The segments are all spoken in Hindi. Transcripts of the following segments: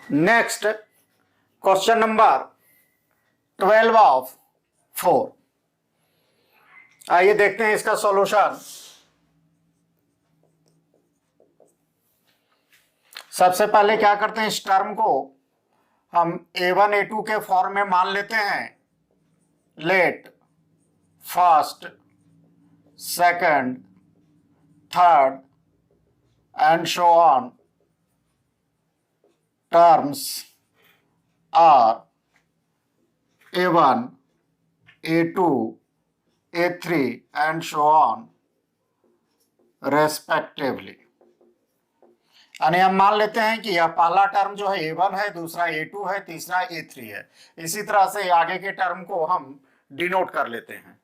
Next question number 12 of 4। आइए देखते हैं इसका सॉल्यूशन। सबसे पहले क्या करते हैं, इस टर्म को हम a1 a2 के फॉर्म में मान लेते हैं। Let first second third and show on terms are a1 a2 a3 and so on respectively। यानी हम मान लेते हैं कि यह पहला टर्म जो है a1 है, दूसरा a2 है, तीसरा a3 है। इसी तरह से आगे के टर्म को हम डिनोट कर लेते हैं।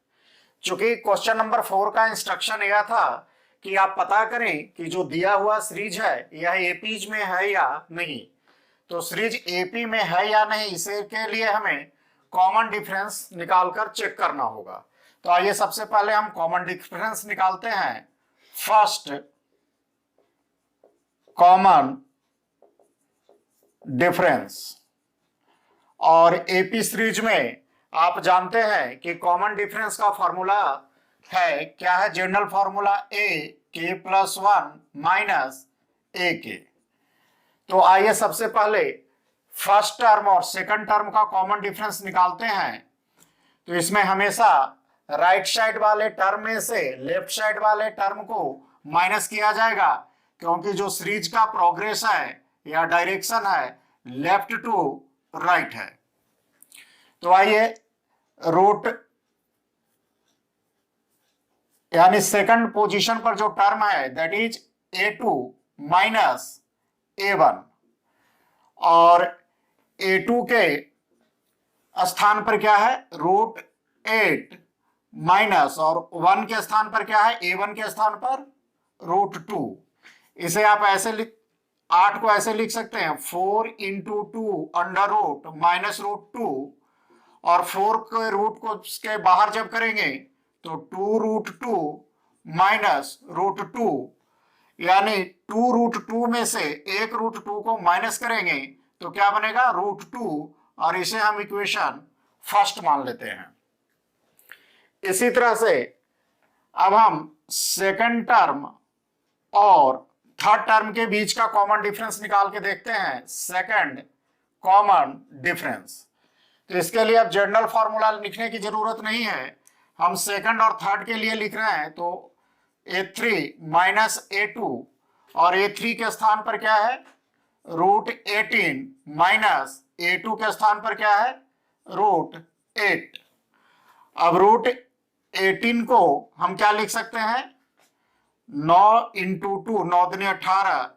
चूंकि क्वेश्चन नंबर 4 का इंस्ट्रक्शन यह था कि आप पता करें कि जो दिया हुआ सीरीज है यह एपीज में है या नहीं। तो सीरीज एपी में है या नहीं, इसे के लिए हमें कॉमन डिफरेंस निकालकर चेक करना होगा। तो आइए सबसे पहले हम कॉमन डिफरेंस निकालते हैं। फर्स्ट कॉमन डिफरेंस, और एपी सीरीज में आप जानते हैं कि कॉमन डिफरेंस का फॉर्मूला है, क्या है जनरल फॉर्मूला, ए के प्लस 1 माइनस ए के। तो आइए सबसे पहले फर्स्ट टर्म और सेकंड टर्म का कॉमन डिफरेंस निकालते हैं। तो इसमें हमेशा राइट साइड वाले टर्म में से लेफ्ट साइड वाले टर्म को माइनस किया जाएगा, क्योंकि जो सीरीज का प्रोग्रेस है या डायरेक्शन है लेफ्ट टू राइट है। तो आइए रूट यानी सेकंड पोजीशन पर जो टर्म है that is a2 minus a1, और a2 के स्थान पर क्या है √8 माइनस, और 1 के स्थान पर क्या है a1 के स्थान पर √2। इसे आप ऐसे 8 को ऐसे लिख सकते हैं 4 इंटू 2 अंडर रूट माइनस √2, और 4 के रूट को उसके बाहर जब करेंगे तो 2√2 माइनस √2, यानी 2√2 में से एक √2 को माइनस करेंगे तो क्या बनेगा √2, और इसे हम इक्वेशन फर्स्ट मान लेते हैं। इसी तरह से अब हम सेकंड टर्म और थर्ड टर्म के बीच का कॉमन डिफरेंस निकाल के देखते हैं। सेकंड कॉमन डिफरेंस, तो इसके लिए अब जनरल फॉर्मूला लिखने की जरूरत नहीं है, हम सेकंड और थर्ड के लिए लिख रहे हैं। तो a3 माइनस a2, और a3 के स्थान पर क्या है √18 माइनस a2 के स्थान पर क्या है √8। अब √18 को हम क्या लिख सकते हैं 9 इंटू 2 9 दूनी 18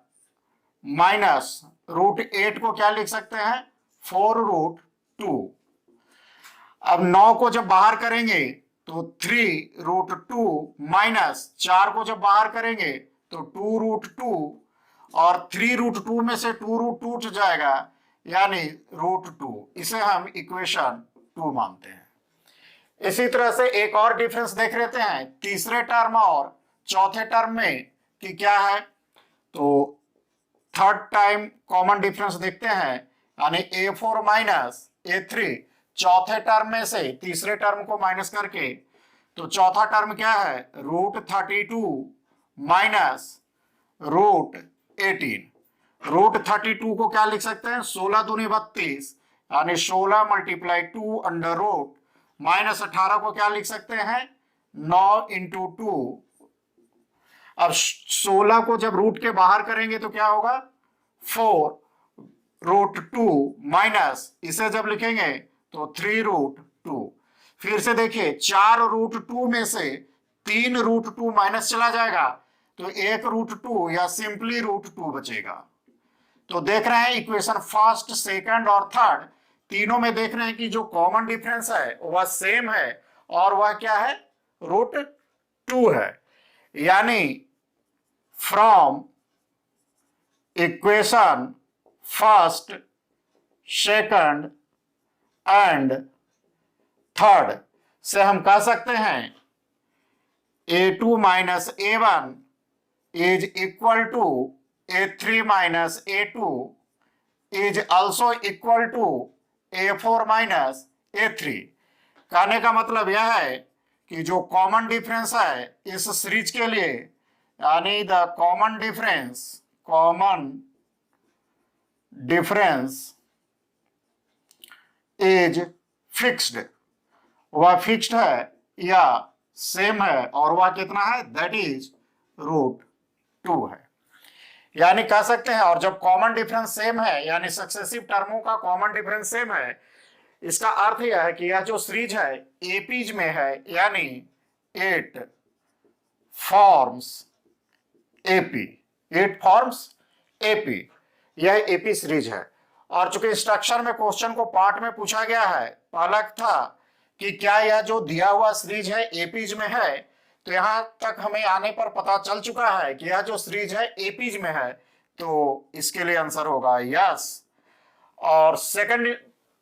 माइनस √8 को क्या लिख सकते हैं 4√2। अब 9 को जब बाहर करेंगे तो 3√2 माइनस 4 को जब बाहर करेंगे तो 2√2, और 3√2 में से 2 टूट जाएगा यानी √2। इसे हम इक्वेशन 2 मानते हैं। इसी तरह से एक और डिफरेंस देख लेते हैं तीसरे टर्म और चौथे टर्म में कि क्या है। तो थर्ड टाइम कॉमन डिफरेंस देखते हैं, यानी a4 माइनस a3, चौथे टर्म में से तीसरे टर्म को माइनस करके। तो चौथा टर्म क्या है √32 माइनस √18। √32 को क्या लिख सकते हैं 16 दूनी 32, यानी 16 मल्टीप्लाई 2 अंडर रूट माइनस 18 को क्या लिख सकते हैं 9 इंटू 2। अब 16 को जब रूट के बाहर करेंगे तो क्या होगा 4√2 माइनस, इसे जब लिखेंगे तो 3√2। फिर से देखिए 4√2 में से 3√2 माइनस चला जाएगा तो 1√2 या सिंपली √2 बचेगा। तो देख रहे हैं इक्वेशन फर्स्ट सेकंड और थर्ड तीनों में देख रहे हैं कि जो कॉमन डिफरेंस है वह सेम है, और वह क्या है √2 है। यानी from equation first second and third से हम कह सकते हैं a2 minus a1 is equal to a3 minus a2 is also equal to A4 minus A3। कहने का मतलब यह है कि जो कॉमन डिफरेंस है इस सीरीज के लिए, यानी the common difference is fixed, वह फिक्स्ड है या सेम है, और वह कितना है, दैट इज √2 है। यानी कह सकते हैं, और जब कॉमन डिफरेंस सेम है यानी सक्सेसिव टर्मों का कॉमन डिफरेंस सेम है, इसका अर्थ यह है कि यह जो सीरीज है एपीज में है, यानी इट फॉर्म्स एपी, यह एपी सीरीज है। और चूंकि इंस्ट्रक्शन में क्वेश्चन को पार्ट में पूछा गया है, पहला था कि क्या यह जो दिया हुआ सीरीज है एपीज में है, तो यहां तक हमें आने पर पता चल चुका है कि यह जो सीरीज है एपीज में है, तो इसके लिए आंसर होगा यस। और सेकंड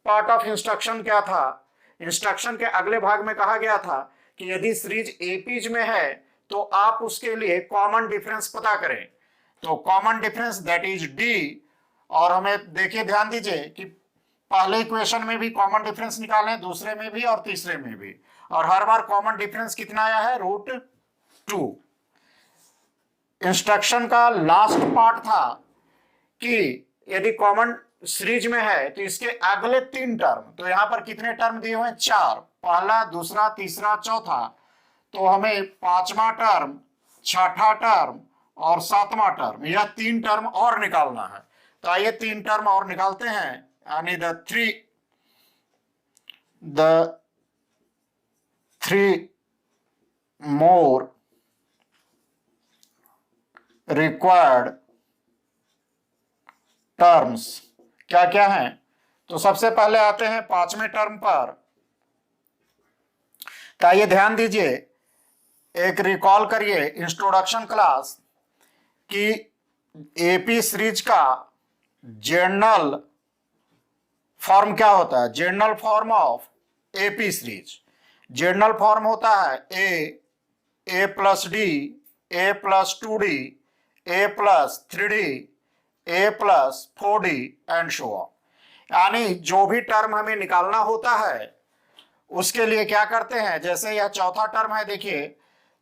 पार्ट ऑफ इंस्ट्रक्शन क्या था, इंस्ट्रक्शन के अगले भाग में कहा गया था कि यदि सीरीज एपीज में है तो आप उसके लिए कॉमन डिफरेंस पता करें। तो common difference that is D, और हमें देखिए ध्यान दीजिए कि पहले इक्वेशन में भी कॉमन डिफरेंस निकालें, दूसरे में भी और तीसरे में भी, और हर बार कॉमन डिफरेंस कितना आया है, √2। इंस्ट्रक्शन का लास्ट पार्ट था कि यदि कॉमन सीरीज में है तो इसके अगले 3 टर्म, तो यहां पर कितने टर्म दिए हुए हैं, 4, पहला, दूसरा, तीसरा, चौथा, तो हमें 5वां टर्म, 6ठा टर्म और 7वां टर्म, यह 3 टर्म और निकालना है। तो आइए 3 टर्म और निकालते हैं, यानी the three more required terms क्या क्या हैं। तो सबसे पहले आते हैं 5वें टर्म पर। तो आइए ध्यान दीजिए, एक रिकॉल करिए इंट्रोडक्शन क्लास कि एपी सीरीज का जनरल फॉर्म क्या होता है। General form of AP series, general form होता है a plus D, a plus 2d, a plus 3d, a plus 4d and so on. यानी जो भी टर्म हमें निकालना होता है उसके लिए क्या करते हैं, जैसे यह चौथा टर्म है, देखिए,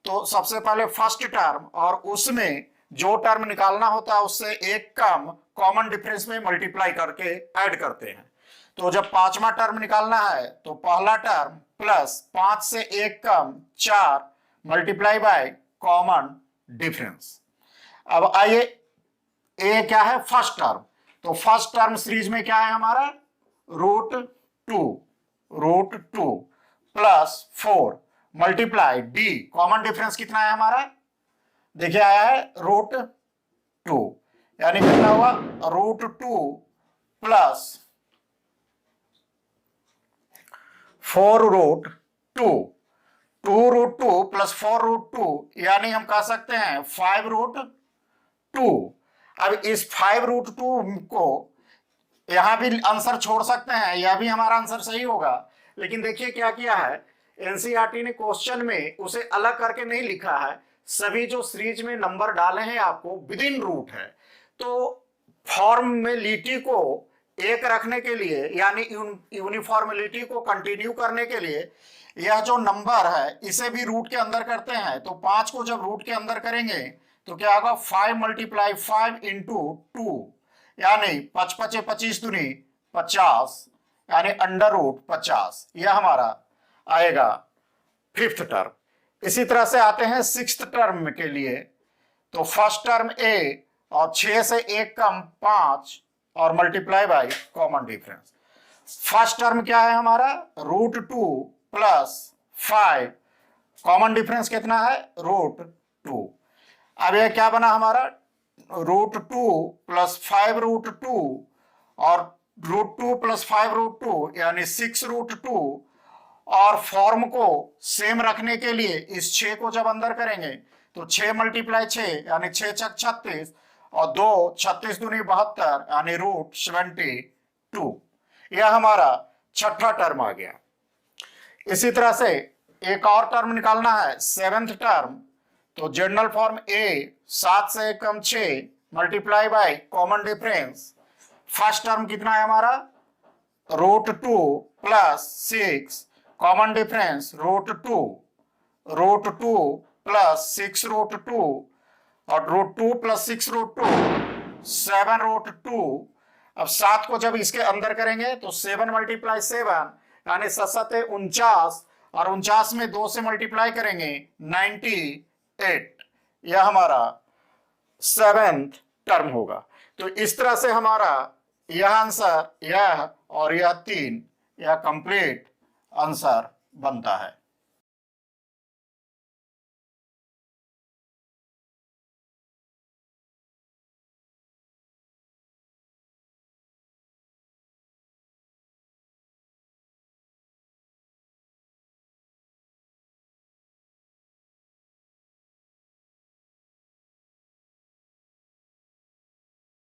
तो सबसे पहले फर्स्ट टर्म और उसमें जो टर्म निकालना होता है उससे एक कम कॉमन डिफरेंस में मल्टीप्लाई करके ऐड करते हैं। तो जब 5वां टर्म निकालना है तो पहला टर्म प्लस 5 से एक कम 4 मल्टीप्लाई बाय कॉमन डिफरेंस। अब आइए, ए क्या है, फर्स्ट टर्म, तो फर्स्ट टर्म सीरीज में क्या है हमारा, √2 plus 4 multiply D, common difference कितना है हमारा, देखिए आया है √2, यानी कितना हुआ, √2 प्लस 4√2, 2√2 प्लस 4√2, यानी हम कह सकते हैं 5√2। अब इस 5√2 को यहां भी आंसर छोड़ सकते हैं, यह भी हमारा आंसर सही होगा, लेकिन देखिए क्या किया है एनसीईआरटी ने, क्वेश्चन में उसे अलग करके नहीं लिखा है, सभी जो सीरीज में नंबर डाले हैं आपको विद इन रूट है। तो फॉर्मेलिटी को एक रखने के लिए, यानी यूनिफॉर्मेलिटी को कंटिन्यू करने के लिए, यह जो नंबर है इसे भी रूट के अंदर करते हैं। तो 5 को जब रूट के अंदर करेंगे तो क्या होगा, 5 × 5 × 2, यानी 5 × 5 = 25 दूनी 50, यानी √50, यह हमारा आएगा 5th टर्म। इसी तरह से आते हैं 6th टर्म के लिए। तो फर्स्ट टर्म a और 6 से एक कम 5 और multiply by common difference. First term क्या है हमारा, √2 प्लस 5, कॉमन डिफरेंस कितना है, √2। अब यह क्या बना हमारा, √2 प्लस 5√2 और √2 प्लस 5√2 यानी 6√2। और फॉर्म को सेम रखने के लिए इस 6 को जब अंदर करेंगे तो 6 × 6 यानी 6 × 6 = 36 और 2 36 दूनी 72 यानी √72। यह हमारा 6ठा टर्म आ गया। इसी तरह से एक और टर्म निकालना है 7th टर्म। तो जनरल फॉर्म a 7 से कम 6 multiply by common difference first term कितना है हमारा, root 2 plus 6, common difference root 2 plus 6 root 2, और रूट 2 प्लस 6 रूट 2 7 रूट 2। अब 7 को जब इसके अंदर करेंगे तो 7 मल्टीप्लाई 7 यानी 7 49, और 49 में 2 से मल्टीप्लाई करेंगे 98। यह हमारा 7th टर्म होगा। तो इस तरह से हमारा यह आंसर, यह और यह 3, यह कंप्लीट आंसर बनता है।